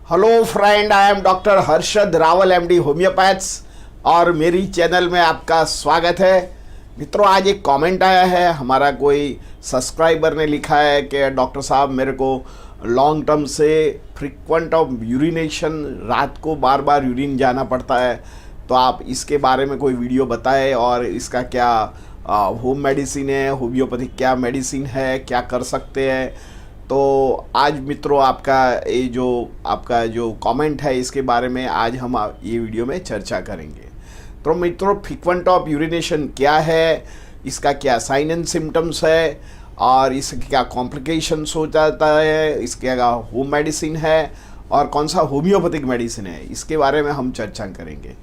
Hello friend, I am doctor Harshad Rawal MD homeopaths और मेरी channel में आपका स्वागत है। मित्रों, आज एक कमेंट आया है, हमारा कोई सब्सक्राइबर ने लिखा है कि डॉक्टर साहब मेरे को लॉन्ग टर्म से फ्रीक्वेंट ऑफ यूरिनेशन, रात को बार बार यूरिन जाना पड़ता है, तो आप इसके बारे में कोई वीडियो बताएं और इसका क्या होम मेडिसिन है, होम्योपैथिक क्या मेडिसिन है, क्या कर सकते हैं। तो आज मित्रों आपका जो कमेंट है इसके बारे में आज हम ये वीडियो में चर्चा करेंगे। तो मित्रों, फ्रीक्वेंट ऑफ यूरिनेशन क्या है, इसका क्या साइन एंड सिम्टम्स है और इसके क्या कॉम्प्लिकेशंस हो जाता है, इसके क्या होम मेडिसिन है और कौन सा होम्योपैथिक मेडिसिन है, इसके बारे में हम चर्चा करेंगे।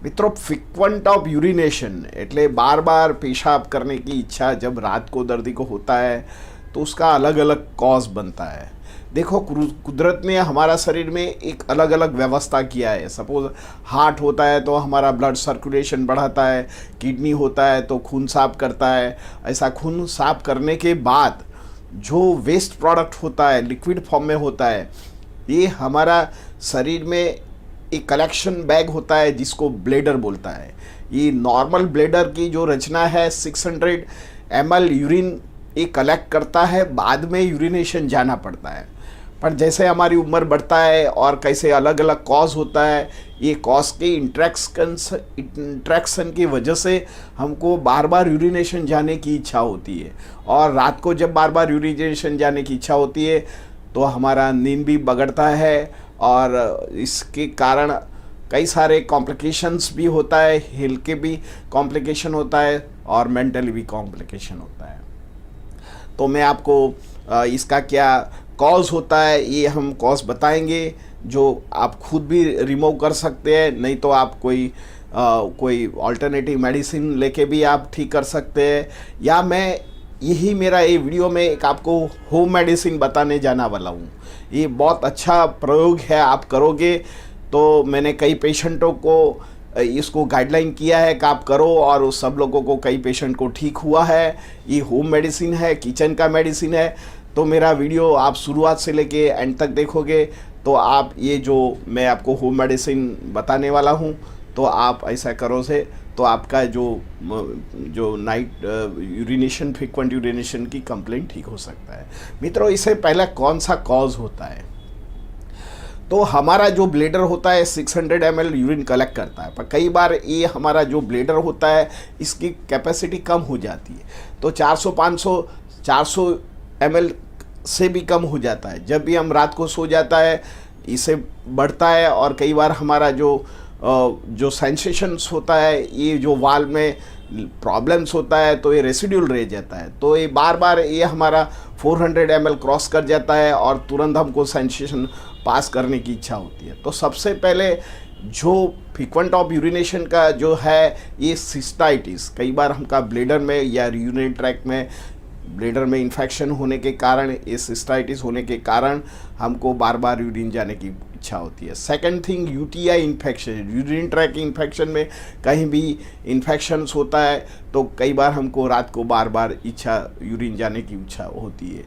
मित्रों, फ्रीक्वेंट ऑफ यूरिनेशन એટલે बार बार पेशाब करने की इच्छा जब रात को दर्दी को होता है तो उसका अलग अलग कॉज बनता है। देखो, कुदरत ने हमारा शरीर में एक अलग अलग व्यवस्था किया है। सपोज हार्ट होता है तो हमारा ब्लड सर्कुलेशन बढ़ाता है, किडनी होता है तो खून साफ करता है। ऐसा खून साफ करने के बाद जो वेस्ट प्रोडक्ट होता है लिक्विड फॉर्म में होता है, ये हमारा शरीर में एक कलेक्शन बैग होता है जिसको ब्लेडर बोलता है। ये नॉर्मल ब्लेडर की जो रचना है 600 ml यूरिन ये कलेक्ट करता है, बाद में यूरिनेशन जाना पड़ता है। पर जैसे हमारी उम्र बढ़ता है और कैसे अलग अलग कॉज होता है, ये कॉज के इंट्रैक्शन की वजह से हमको बार बार यूरिनेशन जाने की इच्छा होती है। और रात को जब बार बार यूरिनेशन जाने की इच्छा होती है तो हमारा नींद भी बिगड़ता है और इसके कारण कई सारे कॉम्प्लिकेशंस भी होता है, हेल्थ के भी कॉम्प्लिकेशन होता है और मेंटली भी कॉम्प्लिकेशन होता है। तो मैं आपको इसका क्या कॉज होता है ये हम कॉज बताएंगे, जो आप खुद भी रिमूव कर सकते हैं, नहीं तो आप कोई ऑल्टरनेटिव मेडिसिन लेके भी आप ठीक कर सकते हैं। या मैं मेरा ये वीडियो में एक आपको होम मेडिसिन बताने जाना वाला हूँ। ये बहुत अच्छा प्रयोग है, आप करोगे तो मैंने कई पेशेंटों को इसको गाइडलाइन किया है कि आप करो और उस सब लोगों को, कई पेशेंट को ठीक हुआ है। ये होम मेडिसिन है, किचन का मेडिसिन है। तो मेरा वीडियो आप शुरुआत से लेके एंड तक देखोगे तो आप ये जो मैं आपको होम मेडिसिन बताने वाला हूँ तो आप ऐसा करो से तो आपका जो नाइट यूरिनेशन, फ्रीक्वेंट यूरिनेशन की कंप्लेंट ठीक हो सकता है। मित्रों, इससे पहले कौन सा कॉज होता है, तो हमारा जो ब्लेडर होता है 600 ml यूरिन कलेक्ट करता है, पर कई बार ये हमारा जो ब्लेडर होता है इसकी कैपेसिटी कम हो जाती है, तो 400 ml से भी कम हो जाता है। जब भी हम रात को सो जाता है इसे बढ़ता है और कई बार हमारा जो सेंसेशंस होता है, ये जो वाल में प्रॉब्लम्स होता है तो ये रेसिड्यूल रह जाता है। तो ये बार बार ये हमारा 400 ml क्रॉस कर जाता है और तुरंत हमको सेंसेशन पास करने की इच्छा होती है। तो सबसे पहले जो फ्रीक्वेंट ऑफ यूरिनेशन का जो है ये सिस्टाइटिस, कई बार हमका ब्लेडर में या यूरिनरी ट्रैक्ट में ब्लेडर में इन्फेक्शन होने के कारण, ये सिस्टाइटिस होने के कारण हमको बार बार यूरिन जाने की इच्छा होती है। Second thing, UTI infection, urine tract infection में कहीं भी इन्फेक्शंस होता है तो कई बार हमको रात को बार बार यूरिन जाने की इच्छा होती है।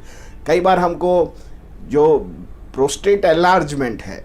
कई बार हमको जो प्रोस्टेट एनलार्जमेंट है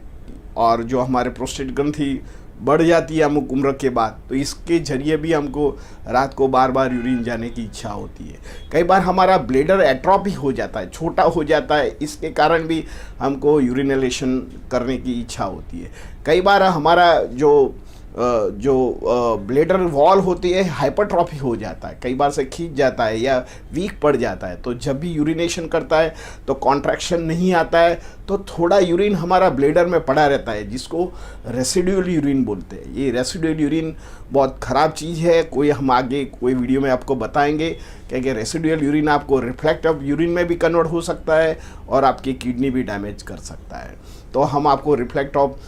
और जो हमारे प्रोस्टेट ग्रंथि बढ़ जाती है अमुक उम्र के बाद, तो इसके जरिए भी हमको रात को बार बार यूरिन जाने की इच्छा होती है। कई बार हमारा ब्लेडर एट्रोफी हो जाता है, छोटा हो जाता है, इसके कारण भी हमको यूरिनेशन करने की इच्छा होती है। कई बार हमारा जो ब्लेडर वॉल होती है हाइपरट्रॉफी हो जाता है, कई बार से खींच जाता है या वीक पड़ जाता है, तो जब भी यूरिनेशन करता है तो कॉन्ट्रैक्शन नहीं आता है, तो थोड़ा यूरिन हमारा ब्लेडर में पड़ा रहता है जिसको रेसिडुअल यूरिन बोलते हैं। ये रेसिडुअल यूरिन बहुत ख़राब चीज़ है, हम आगे कोई वीडियो में आपको बताएंगे क्योंकि रेसिडुअल यूरिन आपको रिफ्लेक्टिव यूरिन में भी कन्वर्ट हो सकता है और आपकी किडनी भी डैमेज कर सकता है। तो हम आपको रिफ्लेक्ट ऑफ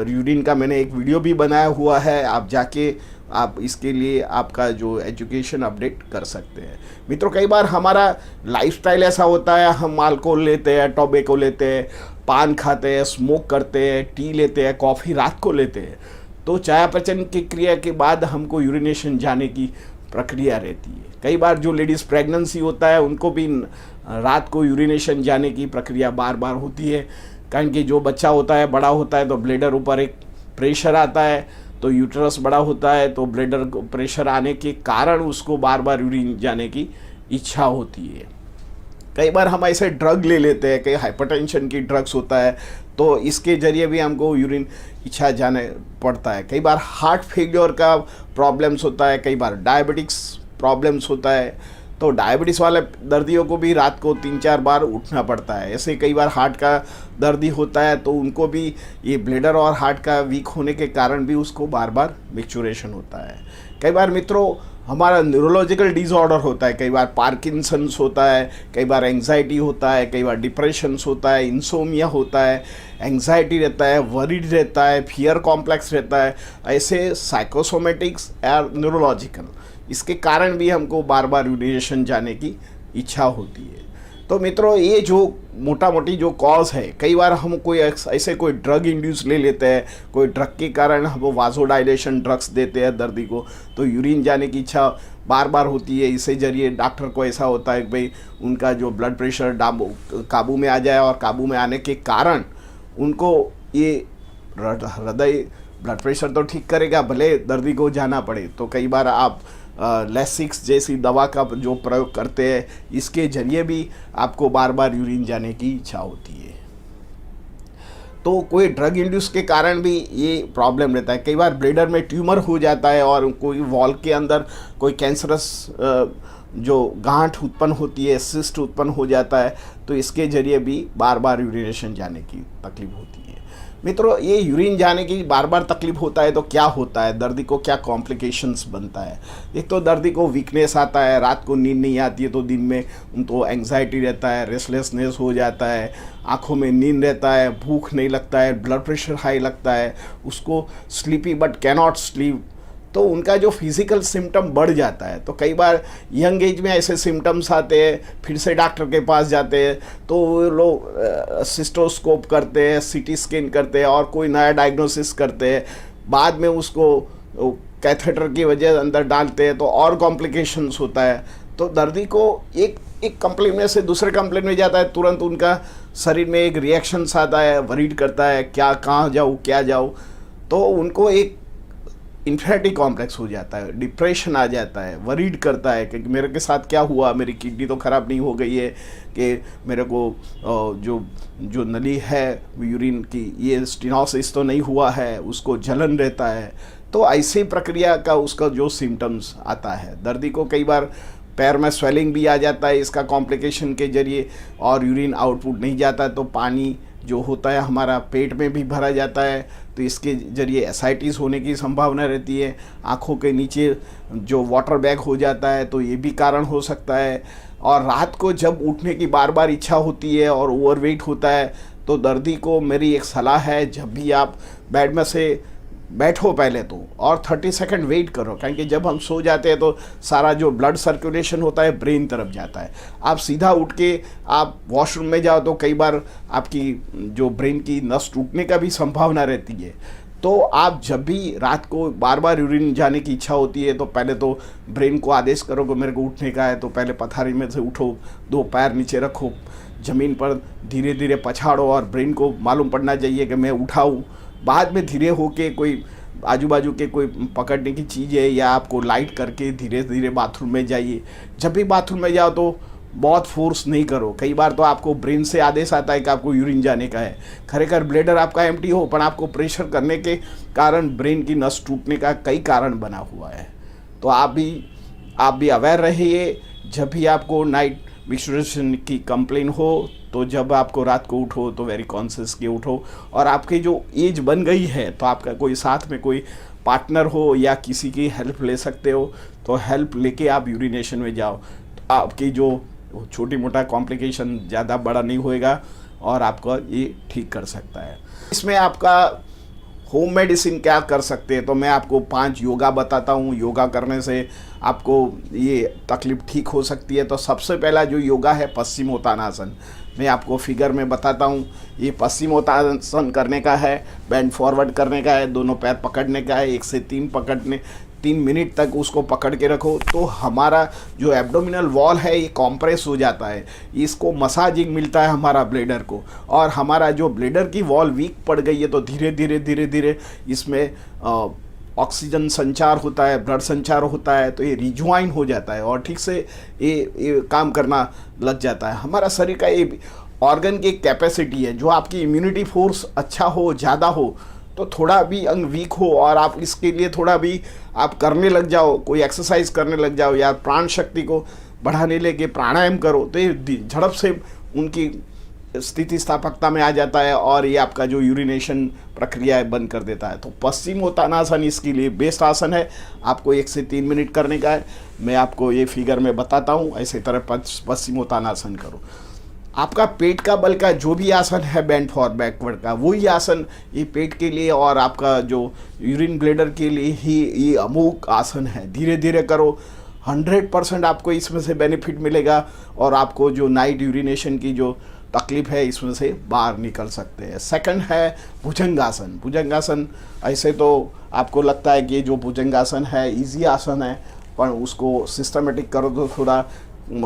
यूरिन का मैंने एक वीडियो भी बनाया हुआ है, आप जाके आप इसके लिए आपका जो एजुकेशन अपडेट कर सकते हैं। मित्रों, कई बार हमारा लाइफस्टाइल ऐसा होता है, हम अल्कोहल लेते हैं, टोबैको लेते हैं, पान खाते हैं, स्मोक करते हैं, टी लेते हैं, कॉफ़ी रात को लेते हैं, तो चयापचय की क्रिया के बाद हमको यूरिनेशन जाने की प्रक्रिया रहती है। कई बार जो लेडीज़ प्रेगनेंसी होता है उनको भी रात को यूरिनेशन जाने की प्रक्रिया बार बार होती है। कारण कि जो बच्चा होता है बड़ा होता है तो ब्लैडर ऊपर एक प्रेशर आता है, तो यूट्रस बड़ा होता है तो ब्लैडर को प्रेशर आने के कारण उसको बार बार यूरिन जाने की इच्छा होती है। कई बार हम ऐसे ड्रग ले लेते हैं, कई हाइपरटेंशन की ड्रग्स होता है तो इसके ज़रिए भी हमको यूरिन इच्छा जाने पड़ता है। कई बार हार्ट फेलियर का प्रॉब्लम्स होता है, कई बार डायबिटिक्स प्रॉब्लम्स होता है, तो डायबिटीज़ वाले दर्दियों को भी रात को 3-4 बार उठना पड़ता है। ऐसे कई बार हार्ट का दर्दी होता है तो उनको भी ये ब्लैडर और हार्ट का वीक होने के कारण भी उसको बार बार मिक्चुरेशन होता है। कई बार मित्रों हमारा न्यूरोलॉजिकल डिसऑर्डर होता है, कई बार पार्किंसंस होता है, कई बार एंग्जाइटी होता है, कई बार डिप्रेशंस होता है, इंसोमिया होता है, एंग्जाइटी रहता है, वरीड रहता है, फियर कॉम्प्लेक्स रहता है। ऐसे साइकोसोमेटिक्स और न्यूरोलॉजिकल इसके कारण भी हमको बार बार यूरिनेशन जाने की इच्छा होती है। तो मित्रों ये जो मोटा मोटी जो कॉज है, कई बार हम कोई ऐसे कोई ड्रग इंड्यूस ले लेते हैं, कोई ड्रग के कारण हम वाजोडाइलेशन ड्रग्स देते हैं दर्दी को, तो यूरिन जाने की इच्छा बार बार होती है। इससे जरिए डॉक्टर को ऐसा होता है कि भाई उनका जो ब्लड प्रेशर काबू में आ जाए, और काबू में आने के कारण उनको ये हृदय ब्लड प्रेशर तो ठीक करेगा, भले दर्दी को जाना पड़े। तो कई बार आप लेसिक्स जैसी दवा का जो प्रयोग करते हैं, इसके जरिए भी आपको बार बार यूरिन जाने की इच्छा होती है। तो कोई ड्रग इंड्यूस के कारण भी ये प्रॉब्लम रहता है। कई बार ब्लैडर में ट्यूमर हो जाता है और कोई वॉल के अंदर कोई कैंसरस जो गांठ उत्पन्न होती है, सिस्ट उत्पन्न हो जाता है, तो इसके जरिए भी बार बार यूरिनेशन जाने की तकलीफ होती है। मित्रों ये यूरिन जाने की बार बार तकलीफ होता है तो क्या होता है, दर्दी को क्या कॉम्प्लिकेशंस बनता है। एक तो दर्दी को वीकनेस आता है, रात को नींद नहीं आती है, तो दिन में उनको एंग्जाइटी रहता है, रेस्टलेसनेस हो जाता है, आँखों में नींद रहता है, भूख नहीं लगता है, ब्लड प्रेशर हाई लगता है, उसको स्लीपी बट कैनॉट स्लीप, तो उनका जो फिज़िकल सिम्टम बढ़ जाता है। तो कई बार यंग एज में ऐसे सिम्टम्स आते हैं, फिर से डॉक्टर के पास जाते हैं तो वो लोग सिस्टोस्कोप करते हैं, सीटी स्कैन करते हैं और कोई नया डायग्नोसिस करते हैं, बाद में उसको कैथेटर की वजह अंदर डालते हैं तो और कॉम्प्लिकेशंस होता है। तो दर्दी को एक कंप्लेंट में से दूसरे कंप्लेंट में जाता है, तुरंत उनका शरीर में एक रिएक्शंस आता है, वरीड करता है क्या कहाँ जाऊँ क्या जाऊँ, तो उनको एक इन्फिनिटी कॉम्प्लेक्स हो जाता है, डिप्रेशन आ जाता है, वरीड करता है कि मेरे के साथ क्या हुआ, मेरी किडनी तो ख़राब नहीं हो गई है कि मेरे को जो नली है यूरिन की ये स्टेनोसिस तो नहीं हुआ है, उसको जलन रहता है। तो ऐसी प्रक्रिया का उसका जो सिम्टम्स आता है, दर्दी को कई बार पैर में स्वेलिंग भी आ जाता है इसका कॉम्प्लिकेशन के जरिए, और यूरिन आउटपुट नहीं जाता तो पानी जो होता है हमारा पेट में भी भरा जाता है, तो इसके जरिए एसाइटिस होने की संभावना रहती है। आँखों के नीचे जो वाटर बैग हो जाता है तो ये भी कारण हो सकता है। और रात को जब उठने की बार बार इच्छा होती है और ओवरवेट होता है, तो दर्दी को मेरी एक सलाह है, जब भी आप बेड में से बैठो पहले तो और 30 सेकंड वेट करो, क्योंकि जब हम सो जाते हैं तो सारा जो ब्लड सर्कुलेशन होता है ब्रेन तरफ जाता है। आप सीधा उठ के आप वॉशरूम में जाओ तो कई बार आपकी जो ब्रेन की नस टूटने का भी संभावना रहती है। तो आप जब भी रात को बार बार यूरिन जाने की इच्छा होती है तो पहले तो ब्रेन को आदेश करो कि मेरे को उठने का है, तो पहले पथारी में से उठो, 2 पैर नीचे रखो, ज़मीन पर धीरे धीरे पछाड़ो और ब्रेन को मालूम पड़ना चाहिए कि मैं उठाऊँ। बाद में धीरे होके कोई आजू बाजू के कोई पकड़ने की चीज़ है या आपको लाइट करके धीरे धीरे बाथरूम में जाइए। जब भी बाथरूम में जाओ तो बहुत फोर्स नहीं करो। कई बार तो आपको ब्रेन से आदेश आता है कि आपको यूरिन जाने का है, खरेखर ब्लैडर आपका एम्प्टी हो, पर आपको प्रेशर करने के कारण ब्रेन की नस टूटने का कई कारण बना हुआ है। तो आप भी अवेयर रहिए। जब भी आपको नाइट मिक्चुरेशन की कंप्लेन हो तो जब आपको रात को उठो तो वेरी कॉन्शियस के उठो, और आपकी जो एज बन गई है तो आपका कोई साथ में कोई पार्टनर हो या किसी की हेल्प ले सकते हो, तो हेल्प लेके आप यूरिनेशन में जाओ, तो आपकी जो छोटी मोटा कॉम्प्लिकेशन ज़्यादा बड़ा नहीं होएगा और आपका ये ठीक कर सकता है। इसमें आपका होम मेडिसिन क्या कर सकते हैं, तो मैं आपको 5 योगा बताता हूँ। योगा करने से आपको ये तकलीफ़ ठीक हो सकती है। तो सबसे पहला जो योगा है पश्चिमोत्तानासन, मैं आपको फिगर में बताता हूँ। ये पश्चिमोत्तानासन करने का है, बैंड फॉरवर्ड करने का है, दोनों पैर पकड़ने का है, 1 से 3 3 मिनट तक उसको पकड़ के रखो, तो हमारा जो एब्डोमिनल वॉल है ये कॉम्प्रेस हो जाता है, इसको मसाजिंग मिलता है हमारा ब्लेडर को, और हमारा जो ब्लेडर की वॉल वीक पड़ गई है तो धीरे धीरे इसमें ऑक्सीजन संचार होता है, ब्लड संचार होता है, तो ये रिज्वाइन हो जाता है और ठीक से ये काम करना लग जाता है। हमारा शरीर का ये ऑर्गन की कैपेसिटी है, जो आपकी इम्यूनिटी फोर्स अच्छा हो, ज़्यादा हो, तो थोड़ा भी अंग वीक हो और आप इसके लिए थोड़ा भी आप करने लग जाओ, कोई एक्सरसाइज करने लग जाओ या प्राण शक्ति को बढ़ाने लेके प्राणायाम करो, तो ये झड़प से उनकी स्थिति स्थापकता में आ जाता है और ये आपका जो यूरिनेशन प्रक्रिया है बंद कर देता है। तो पश्चिमोत्तानासन इसके लिए बेस्ट आसन है, आपको 1 से 3 मिनट करने का है। मैं आपको ये फिगर में बताता हूँ, ऐसे तरह पश्चिमोत्तानासन करो। आपका पेट का बल का जो भी आसन है बेंड फॉर बैकवर्ड का, वही आसन ये पेट के लिए और आपका जो यूरिन ब्लेडर के लिए ही ये अमोघ आसन है। धीरे धीरे करो, 100% आपको इसमें से बेनिफिट मिलेगा और आपको जो नाइट यूरिनेशन की जो तकलीफ है इसमें से बाहर निकल सकते हैं। सेकंड है भुजंगासन। भुजंगासन ऐसे तो आपको लगता है कि ये जो भुजंगासन है इजी आसन है, पर उसको सिस्टमेटिक करो तो थोड़ा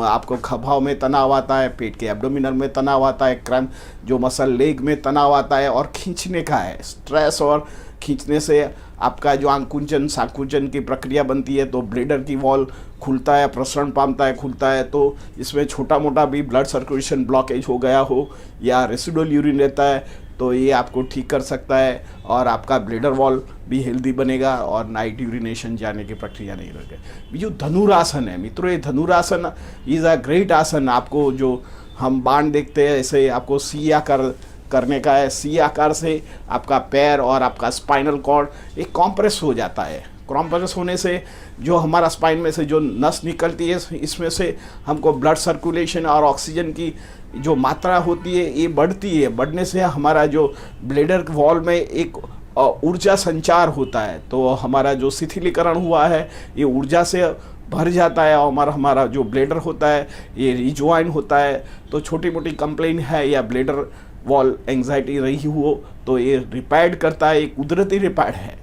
आपको खभाव में तनाव आता है, पेट के एब्डोमिनल में तनाव आता है, क्रैम्प जो मसल लेग में तनाव आता है और खींचने का है। स्ट्रेस और खींचने से आपका जो आंकुंचन सांकुंचन की प्रक्रिया बनती है, तो ब्लेडर की वॉल खुलता है, प्रसरण पामता है, खुलता है, तो इसमें छोटा मोटा भी ब्लड सर्कुलेशन ब्लॉकेज हो गया हो या रेसिडुअल यूरिन रहता है तो ये आपको ठीक कर सकता है और आपका ब्लेडर वॉल भी हेल्दी बनेगा और नाइट यूरिनेशन जाने की प्रक्रिया नहीं रहेगी। बीजू धनुरासन है मित्रों, ये धनुरासन इज़ अ ग्रेट आसन। आपको जो हम बाण देखते हैं ऐसे आपको सी आकार करने का है। सी आकार से आपका पैर और आपका स्पाइनल कॉर्ड एक कॉम्प्रेस हो जाता है। कॉम्प्रेस होने से जो हमारा स्पाइन में से जो नस निकलती है इसमें से हमको ब्लड सर्कुलेशन और ऑक्सीजन की जो मात्रा होती है ये बढ़ती है। बढ़ने से हमारा जो ब्लेडर वॉल में एक ऊर्जा संचार होता है, तो हमारा जो शिथिलीकरण हुआ है ये ऊर्जा से भर जाता है और हमारा जो ब्लेडर होता है ये रिज्वाइन होता है। तो छोटी मोटी कंप्लेन है या ब्लेडर वॉल एंग्जाइटी रही हो तो ये रिपेयर करता है, ये कुदरती रिपेयर है।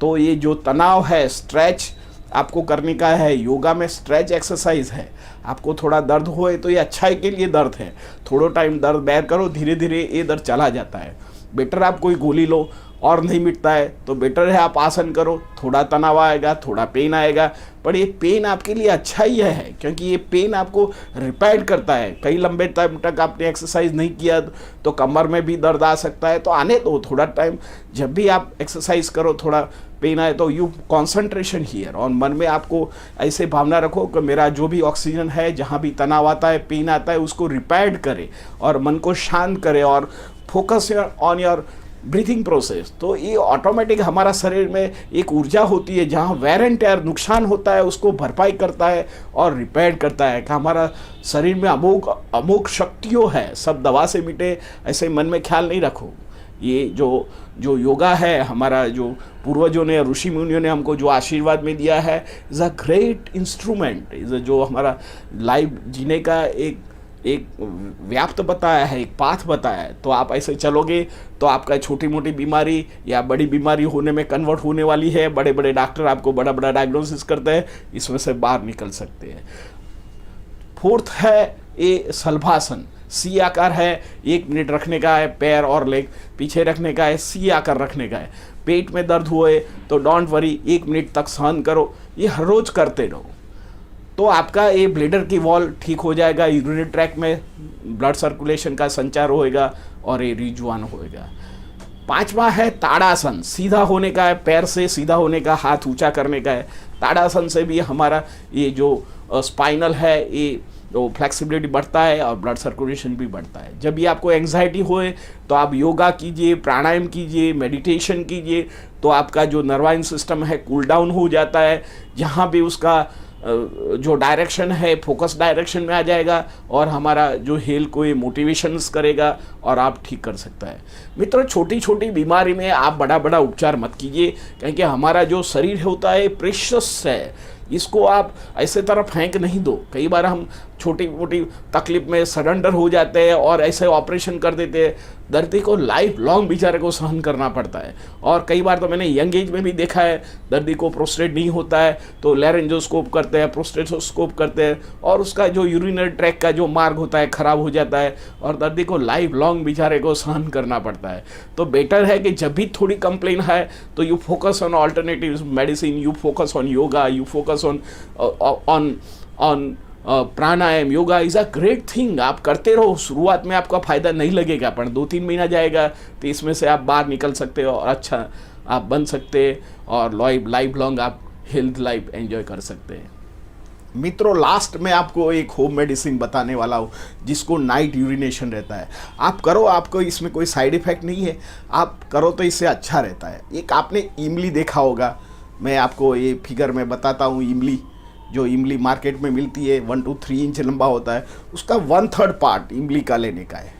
तो ये जो तनाव है, स्ट्रेच आपको करने का है। योगा में स्ट्रेच एक्सरसाइज है। आपको थोड़ा दर्द होए तो ये अच्छाई के लिए दर्द है, थोड़ा टाइम दर्द बेयर करो, धीरे धीरे ये दर्द चला जाता है। बेटर आप कोई गोली लो और नहीं मिटता है तो बेटर है आप आसन करो, थोड़ा तनाव आएगा, थोड़ा पेन आएगा, पर ये पेन आपके लिए अच्छा ही है क्योंकि ये पेन आपको रिपेयर करता है। कई लंबे टाइम तक आपने एक्सरसाइज नहीं किया तो कमर में भी दर्द आ सकता है, तो आने दो थोड़ा टाइम। जब भी आप एक्सरसाइज करो थोड़ा पेन आए तो यू कॉन्सेंट्रेशन हियर, और मन में आपको ऐसे भावना रखो कि मेरा जो भी ऑक्सीजन है, जहाँ भी तनाव आता है, पेन आता है, उसको रिपेयर करे और मन को शांत करे और focus on your breathing process. तो ये ऑटोमेटिक हमारा शरीर में एक ऊर्जा होती है, जहाँ वेर एंड टेयर नुकसान होता है उसको भरपाई करता है और रिपेयर करता है कि हमारा शरीर में अमोघ शक्तियों है, सब दवा से मिटे ऐसे मन में ख्याल नहीं रखो। ये जो योगा है, हमारा जो पूर्वजों ने, ऋषि मुनियों ने हमको जो आशीर्वाद में दिया है, is a great instrument, is जो हमारा लाइफ जीने का एक व्याप्त बताया है, एक पाथ बताया है। तो आप ऐसे चलोगे तो आपका छोटी मोटी बीमारी या बड़ी बीमारी होने में कन्वर्ट होने वाली है। बड़े बड़े डॉक्टर आपको बड़ा बड़ा डायग्नोसिस करते हैं, इसमें से बाहर निकल सकते हैं। फोर्थ है ये शलभासन। सी आकार है, 1 मिनट रखने का है, पैर और लेग पीछे रखने का है, सी आकार रखने का है। पेट में दर्द हुए तो डोंट वरी, 1 मिनट तक सहन करो, ये हर रोज करते रहो तो आपका ये ब्लेडर की वॉल ठीक हो जाएगा, यूरिनरी ट्रैक में ब्लड सर्कुलेशन का संचार होएगा और ये रिज्वान होएगा। 5वां है ताड़ासन। सीधा होने का है, पैर से सीधा होने का, हाथ ऊंचा करने का है। ताड़ासन से भी हमारा ये जो स्पाइनल है ये तो फ्लेक्सिबिलिटी बढ़ता है और ब्लड सर्कुलेशन भी बढ़ता है। जब भी आपको एंग्जाइटी होए तो आप योगा कीजिए, प्राणायाम कीजिए, मेडिटेशन कीजिए, तो आपका जो नर्वाइन सिस्टम है कूल डाउन हो जाता है। जहाँ भी उसका जो डायरेक्शन है फोकस डायरेक्शन में आ जाएगा और हमारा जो हेल्थ को ये मोटिवेशंस करेगा और आप ठीक कर सकता है। मित्रों, छोटी छोटी बीमारी में आप बड़ा बड़ा उपचार मत कीजिए क्योंकि हमारा जो शरीर होता है प्रेशियस है, इसको आप ऐसे तरह फेंक नहीं दो। कई बार हम छोटी मोटी तकलीफ में सरेंडर हो जाते हैं और ऐसे ऑपरेशन कर देते हैं, दर्द को लाइफ लॉन्ग बेचारे को सहन करना पड़ता है। और कई बार तो मैंने यंग एज में भी देखा है, दर्दी को प्रोस्टेट नहीं होता है तो लैरेंजोस्कोप करते हैं, प्रोस्टेटोस्कोप करते हैं और उसका जो यूरिनरी ट्रैक का जो मार्ग होता है खराब हो जाता है और दर्दी को लाइफ लॉन्ग बेचारे को सहन करना पड़ता है। तो बेटर है कि जब भी थोड़ी कंप्लेन है तो you focus on alternative medicine, you focus on yoga, you focus on pranayama. Yoga is a great thing, आप करते रहो। शुरुआत में आपका फ़ायदा नहीं लगेगा पर 2-3 महीना जाएगा तो इसमें से आप बाहर निकल सकते हो और अच्छा आप बन सकते हैं और लाइफ लॉन्ग आप हेल्थ लाइफ एंजॉय कर सकते हैं। मित्रों, लास्ट में आपको एक होम मेडिसिन बताने वाला हूँ जिसको नाइट यूरिनेशन रहता है। आप करो, आपको इसमें कोई साइड इफ़ेक्ट नहीं है, आप करो तो इससे अच्छा रहता है। एक आपने इमली देखा होगा, मैं आपको ये फिगर में बताता हूँ। इमली, जो इमली मार्केट में मिलती है 1 to 3 इंच लंबा होता है, उसका 1/3 पार्ट इमली का लेने का है।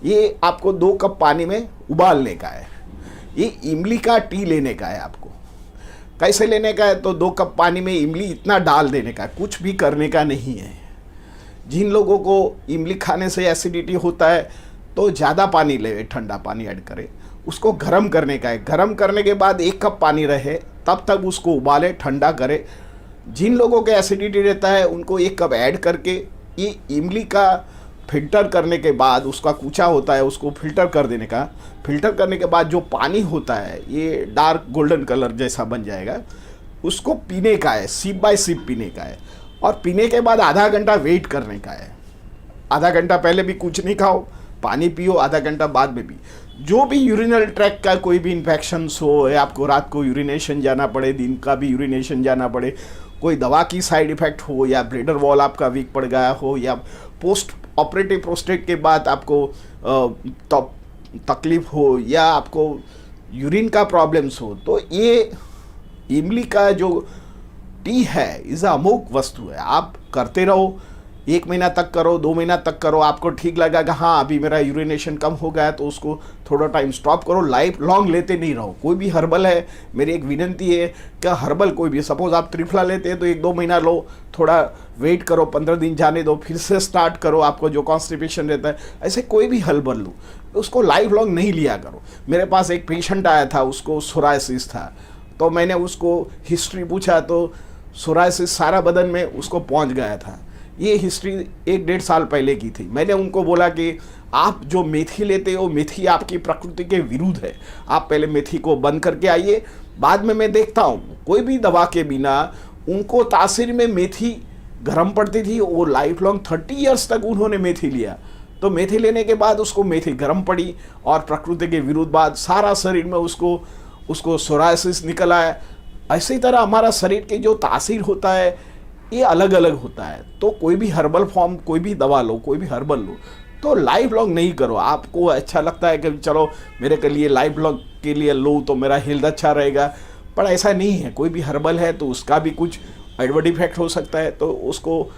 ये आपको 2 कप पानी में उबालने का है। ये इमली का टी लेने का है। आपको कैसे लेने का है तो 2 कप पानी में इमली इतना डाल देने का है, कुछ भी करने का नहीं है। जिन लोगों को इमली खाने से एसिडिटी होता है तो ज़्यादा पानी ले, ठंडा पानी ऐड करें, उसको गर्म करने का है। गर्म करने के बाद 1 कप पानी रहे तब तक उसको उबाले, ठंडा करे। जिन लोगों के एसिडिटी रहता है उनको 1 कप ऐड करके ये इमली का फिल्टर करने के बाद, उसका कूचा होता है उसको फिल्टर कर देने का। फिल्टर करने के बाद जो पानी होता है ये डार्क गोल्डन कलर जैसा बन जाएगा, उसको पीने का है, सिप बाय सिप पीने का है। और पीने के बाद आधा घंटा वेट करने का है। आधा घंटा पहले भी कुछ नहीं खाओ, पानी पियो, आधा घंटा बाद में भी। जो भी यूरिनल ट्रैक का कोई भी इन्फेक्शंस हो या आपको रात को यूरिनेशन जाना पड़े, दिन का भी यूरिनेशन जाना पड़े, कोई दवा की साइड इफ़ेक्ट हो या ब्लैडर वॉल आपका वीक पड़ गया हो या पोस्ट ऑपरेटिव प्रोस्टेट के बाद आपको तकलीफ हो या आपको यूरिन का प्रॉब्लम्स हो, तो ये इमली का जो टी है इज़ अमोघ वस्तु है। आप करते रहो, 1 महीना तक करो, 2 महीना तक करो, आपको ठीक लगेगा कि हाँ अभी मेरा यूरिनेशन कम हो गया है तो उसको थोड़ा टाइम स्टॉप करो। लाइफ लॉन्ग लेते नहीं रहो। कोई भी हर्बल है, मेरी एक विनती है कि हर्बल कोई भी, सपोज आप त्रिफला लेते हैं तो 1-2 महीना लो, थोड़ा वेट करो, 15 दिन जाने दो, फिर से स्टार्ट करो। आपको जो कॉन्स्टिपेशन रहता है, ऐसे कोई भी हर्बल लो, उसको लाइफ लॉन्ग नहीं लिया करो। मेरे पास एक पेशेंट आया था, उसको सोरायसिस था, तो मैंने उसको हिस्ट्री पूछा तो सोरायसिस सारा बदन में उसको पहुँच गया था। ये हिस्ट्री 1-1.5 साल पहले की थी। मैंने उनको बोला कि आप जो मेथी लेते हो, मेथी आपकी प्रकृति के विरुद्ध है, आप पहले मेथी को बंद करके आइए, बाद में मैं देखता हूँ। कोई भी दवा के बिना उनको तासीर में मेथी गर्म पड़ती थी, वो लाइफ लॉन्ग 30 ईयर्स तक उन्होंने मेथी लिया। तो मेथी लेने के बाद उसको मेथी गर्म पड़ी और प्रकृति के विरुद्ध बाद सारा शरीर में उसको सोरायसिस निकल आया। ऐसी तरह हमारा शरीर के जो तासीर होता है ये अलग अलग होता है। तो कोई भी हर्बल फॉर्म, कोई भी दवा लो, कोई भी हर्बल लो, तो लाइफ लॉन्ग नहीं करो। आपको अच्छा लगता है कि चलो मेरे के लिए लाइफ लॉन्ग के लिए लो तो मेरा हेल्थ अच्छा रहेगा, पर ऐसा नहीं है। कोई भी हर्बल है तो उसका भी कुछ एडवर्ड इफेक्ट हो सकता है, तो उसको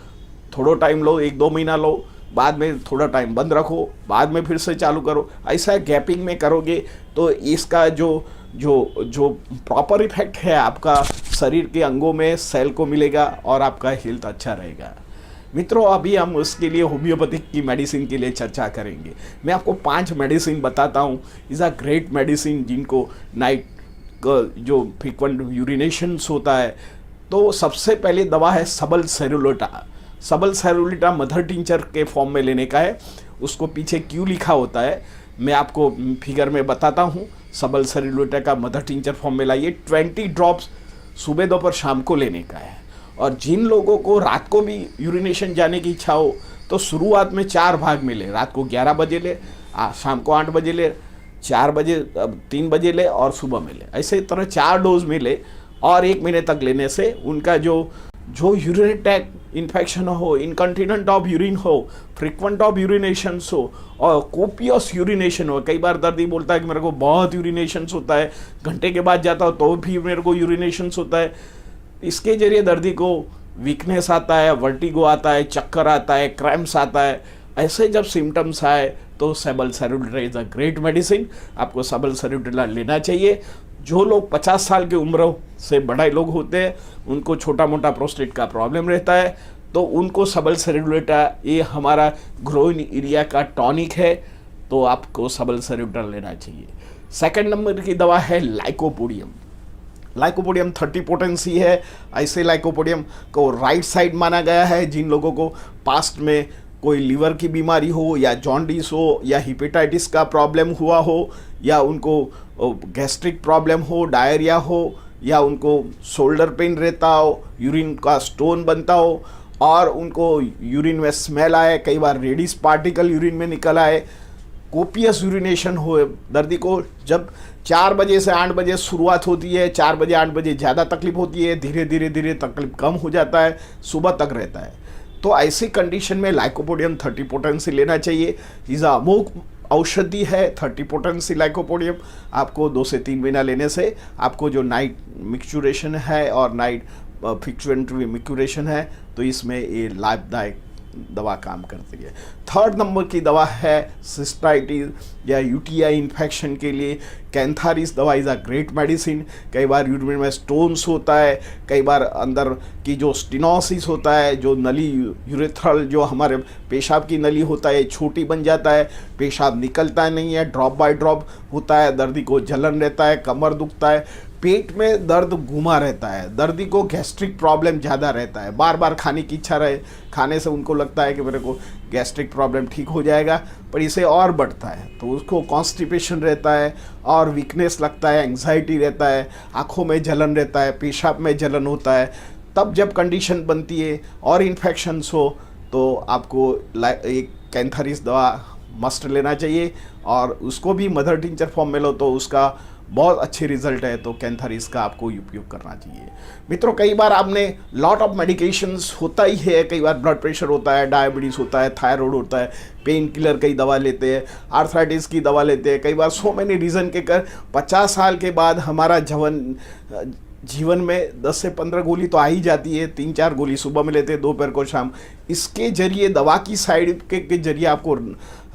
थोड़ा टाइम लो, 1-2 महीना लो, बाद में थोड़ा टाइम बंद रखो, बाद में फिर से चालू करो। ऐसा गैपिंग में करोगे तो इसका जो प्रॉपर इफेक्ट है आपका शरीर के अंगों में, सेल को मिलेगा और आपका हेल्थ अच्छा रहेगा। मित्रों, अभी हम उसके लिए होम्योपैथिक की मेडिसिन के लिए चर्चा करेंगे। मैं आपको 5 मेडिसिन बताता हूँ, इज़ अ ग्रेट मेडिसिन, जिनको नाइट जो फ्रीक्वेंट यूरिनेशंस होता है। तो सबसे पहले दवा है सबल सेरुलोटा। सबल सेरुलोटा मदर टिंचर के फॉर्म में लेने का है। उसको पीछे क्यों लिखा होता है मैं आपको फिगर में बताता हूँ। सबल सेरुलोटा का मदर टिंचर फॉर्म में लाइए। 20 ड्रॉप्स सुबह दोपहर शाम को लेने का है। और जिन लोगों को रात को भी यूरिनेशन जाने की इच्छा हो तो शुरुआत में 4 भाग में ले। रात को 11 बजे ले, शाम को 8 बजे ले, 4 बजे, 3 बजे ले और सुबह में ले। ऐसे तरह 4 डोज में ले और 1 महीने तक लेने से उनका जो यूरिनरी ट्रैक्ट इन्फेक्शन हो, इनकंटिनेंट ऑफ यूरिन हो, फ्रिक्वेंट ऑफ यूरिनेशन हो और कोपियस यूरिनेशन हो। कई बार दर्दी बोलता है कि मेरे को बहुत यूरिनेशन होता है, घंटे के बाद जाता हो तो भी मेरे को यूरिनेशन होता है। इसके जरिए दर्दी को वीकनेस आता है, वर्टिगो आता है, चक्कर आता है, क्रैम्प्स आता है। ऐसे जब सिम्टम्स आए तो सबल सेरुलोटा इज अ ग्रेट मेडिसिन। आपको सबल सेरुलोटा लेना चाहिए। जो लोग 50 साल की उम्र से बड़े लोग होते हैं, उनको छोटा मोटा प्रोस्टेट का प्रॉब्लम रहता है, तो उनको सबल सेरुलोटा, ये हमारा ग्रोइन एरिया का टॉनिक है। तो तो आपको सबल सेरिब्रल लेना चाहिए। सेकंड नंबर की दवा है लाइकोपोडियम। लाइकोपोडियम 30 पोटेंसी है। ऐसे लाइकोपोडियम को राइट साइड माना गया है जिन लोगों को पास्ट में कोई लीवर की बीमारी हो या जॉन्डिस हो या हिपेटाइटिस का प्रॉब्लम हुआ हो या उनको गैस्ट्रिक प्रॉब्लम हो, डायरिया हो, या उनको शोल्डर पेन रहता हो, यूरिन का स्टोन बनता हो और उनको यूरिन में स्मेल आए, कई बार रेडिस पार्टिकल यूरिन में निकल आए, कोपियस यूरिनेशन हो। दर्दी को जब 4 बजे से 8 बजे शुरुआत होती है, 4 बजे 8 बजे ज़्यादा तकलीफ होती है, धीरे धीरे तकलीफ कम हो जाता है, सुबह तक रहता है। तो ऐसी कंडीशन में लाइकोपोडियम 30 पोटेंसी लेना चाहिए। इज़ अमोघ औषधि है 30 पोटेंसी लाइकोपोडियम। आपको 2 से 3 महीना लेने से आपको जो नाइट मिक्चुरेशन है और नाइट फ्रिक्वेंटली मिक्चुरेशन है, तो इसमें ये लाभदायक दवा काम करती है। थर्ड नंबर की दवा है सिस्टाइटिस या यूटीआई इन्फेक्शन के लिए कैंथारिस दवा इज़ अ ग्रेट मेडिसिन। कई बार यूरिन में स्टोन्स होता है, कई बार अंदर की जो स्टिनोसिस होता है, जो नली यूरेथ्रल जो हमारे पेशाब की नली होता है छोटी बन जाता है, पेशाब निकलता नहीं है, ड्रॉप बाय ड्रॉप होता है, दर्दी को जलन रहता है, कमर दुखता है, पेट में दर्द घुमा रहता है, दर्दी को गैस्ट्रिक प्रॉब्लम ज़्यादा रहता है, बार बार खाने की इच्छा रहे, खाने से उनको लगता है कि मेरे को गैस्ट्रिक प्रॉब्लम ठीक हो जाएगा, पर इसे और बढ़ता है, तो उसको कॉन्स्टिपेशन रहता है और वीकनेस लगता है, एंग्जाइटी रहता है, आँखों में जलन रहता है, पेशाब में जलन होता है। तब जब कंडीशन बनती है और इन्फेक्शंस हो तो आपको एक कैंथारिस दवा मस्ट लेना चाहिए और उसको भी मदर टिंचर फॉर्म में लो तो उसका बहुत अच्छे रिजल्ट है, तो कैंथारिस का आपको उपयोग करना चाहिए। मित्रों, कई बार आपने लॉट ऑफ मेडिकेशंस होता ही है, कई बार ब्लड प्रेशर होता है, डायबिटीज़ होता है, थायराइड होता है, पेन किलर कई दवा लेते हैं, आर्थराइटिस की दवा लेते हैं, कई बार सो मैनी रीज़न के कर 50 साल के बाद हमारा जीवन में 10 से 15 गोली तो आ ही जाती है। 3-4 गोली सुबह में लेते हैं, दोपहर को शाम। इसके जरिए दवा की साइड इफेक्ट के जरिए आपको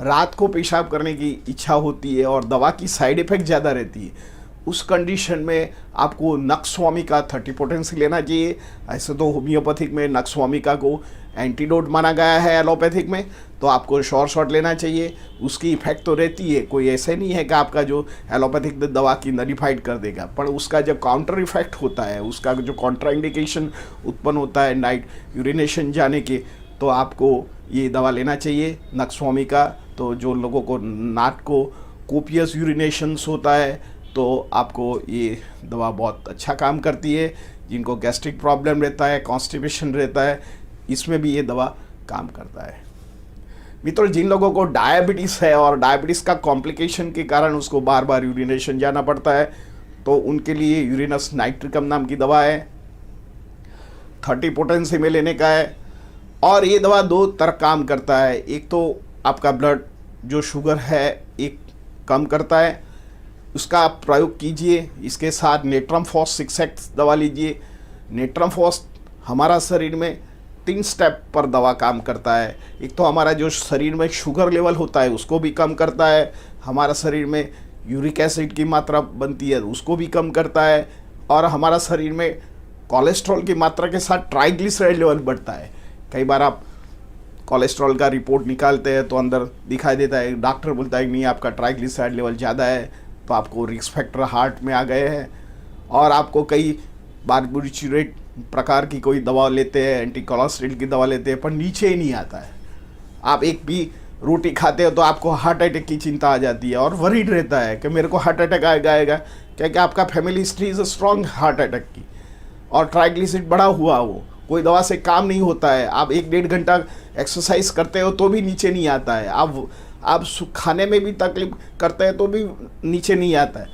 रात को पेशाब करने की इच्छा होती है और दवा की साइड इफ़ेक्ट ज़्यादा रहती है। उस कंडीशन में आपको नक्सवामिका 30 पोटेंसी लेना चाहिए। ऐसे तो होम्योपैथिक में नक्सवामिका को एंटीडोट माना गया है एलोपैथिक में, तो आपको शॉर्ट लेना चाहिए। उसकी इफेक्ट तो रहती है, कोई ऐसे नहीं है कि आपका जो एलोपैथिक दवा की नलिफाइड कर देगा, पर उसका जब काउंटर इफेक्ट होता है, उसका जो कॉन्ट्राइंडिकेशन उत्पन्न होता है नाइट यूरिनेशन जाने के, तो आपको ये दवा लेना चाहिए नक्सवामिका। तो जो लोगों को नाक को कोपियस यूरिनेशंस होता है तो आपको ये दवा बहुत अच्छा काम करती है। जिनको गैस्ट्रिक प्रॉब्लम रहता है, कॉन्स्टिपेशन रहता है, इसमें भी ये दवा काम करता है। मित्रों, जिन लोगों को डायबिटीज़ है और डायबिटीज़ का कॉम्प्लिकेशन के कारण उसको बार बार यूरिनेशन जाना पड़ता है, तो उनके लिए यूरिनस नाइट्रिकम नाम की दवा है, 30 पोटेंसी में लेने का है। और ये दवा 2 तरह काम करता है। एक तो आपका ब्लड जो शुगर है एक कम करता है, उसका आप प्रयोग कीजिए। इसके साथ नेट्रमफॉस 6x दवा लीजिए। नेट्रमफॉस हमारा शरीर में 3 स्टेप पर दवा काम करता है। एक तो हमारा जो शरीर में शुगर लेवल होता है उसको भी कम करता है, हमारा शरीर में यूरिक एसिड की मात्रा बनती है उसको भी कम करता है, और हमारा शरीर में कोलेस्ट्रॉल की मात्रा के साथ ट्राइग्लिसराइड लेवल बढ़ता है। कई बार आप कोलेस्ट्रॉल का रिपोर्ट निकालते हैं तो अंदर दिखाई देता है, डॉक्टर बोलता है कि नहीं आपका ट्राइग्लिसराइड लेवल ज़्यादा है, तो आपको रिस्क फैक्टर हार्ट में आ गए हैं। और आपको कई बारबुरिचुरेट प्रकार की कोई दवा लेते हैं, एंटी कोलेस्ट्रॉल की दवा लेते हैं, पर नीचे ही नहीं आता है। आप एक भी रोटी खाते हो तो आपको हार्ट अटैक की चिंता आ जाती है और वरीड रहता है कि मेरे को हार्ट अटैक आएगा, क्योंकि आपका family history is a strong heart attack की और ट्राइग्लिसराइड बढ़ा हुआ, वो कोई दवा से काम नहीं होता है। आप 1-1.5 घंटा एक्सरसाइज करते हो तो भी नीचे नहीं आता है, आप खाने में भी तकलीफ करते हैं तो भी नीचे नहीं आता है।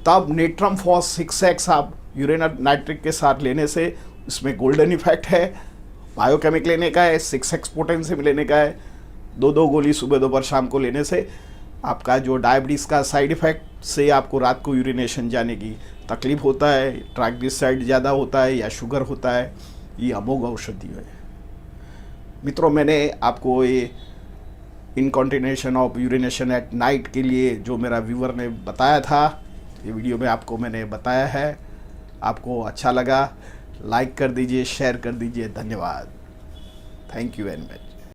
तब नेट्रमफॉस 6x आप यूरेनल नाइट्रिक के साथ लेने से इसमें गोल्डन इफेक्ट है। बायोकेमिक लेने का है, 6x पोटेंसी में लेने का है, 2 गोली सुबह दोपहर शाम को लेने से आपका जो डायबिटीज़ का साइड इफ़ेक्ट से आपको रात को यूरिनेशन जाने की तकलीफ होता है, ट्राइग्लिसराइड ज़्यादा होता है या शुगर होता है, ये अमोघ औषधि है। मित्रों, मैंने आपको ये इनकॉन्टिनेशन ऑफ यूरिनेशन एट नाइट के लिए जो मेरा व्यूअर ने बताया था, ये वीडियो में आपको मैंने बताया है। आपको अच्छा लगा, लाइक कर दीजिए, शेयर कर दीजिए। धन्यवाद। Thank you very much.